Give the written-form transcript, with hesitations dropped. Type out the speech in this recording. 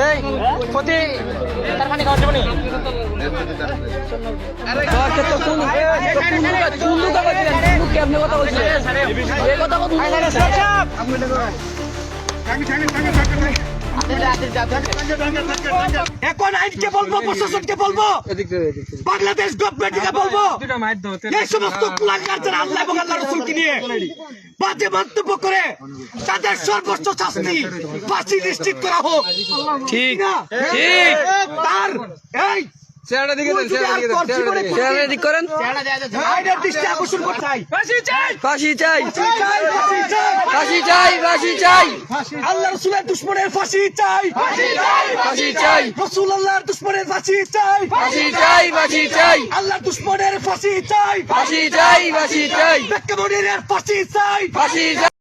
এই প্রতি তার পানি খাওয়া যাবে নি আরে তো কোন কেমনে কথা বলছিস এই কথা কথা এখন আইনকে বলবো, প্রশাসনকে বলবো, বাংলাদেশ গভর্নমেন্টকে বলবো, এই সমস্ত কুলাঙ্গার যারা আল্লাহ এবং আল্লাহ রাসূলকে নিয়ে বাজে মন্তব্য করে তাদের সর্বোচ্চ শাস্তি ফাঁসি নিশ্চিত করা হোক। ঠিক না? ঠিক। তার এই চেহারা দিকে দেন, চেহারা দিক করেন। আইনের দৃষ্টি আকর্ষণ করতে চাই। ফাঁসি চাই, ফাঁসি চাই, ফাঁসি চাই, ফাঁসি চাই, আল্লাহ রাসূলের দুশমনের ফাঁসি চাই, ফাঁসি চাই, রাসূলুল্লাহর দুশমনের ফাঁসি চাই, ফাঁসি চাই, ফাঁসি চাই, আল্লাহর দুশমনের ফাঁসি চাই, ফাঁসি চাই, ফাঁসি চাই, বেক্কা মনিরের ফাঁসি চাই, ফাঁসি চাই।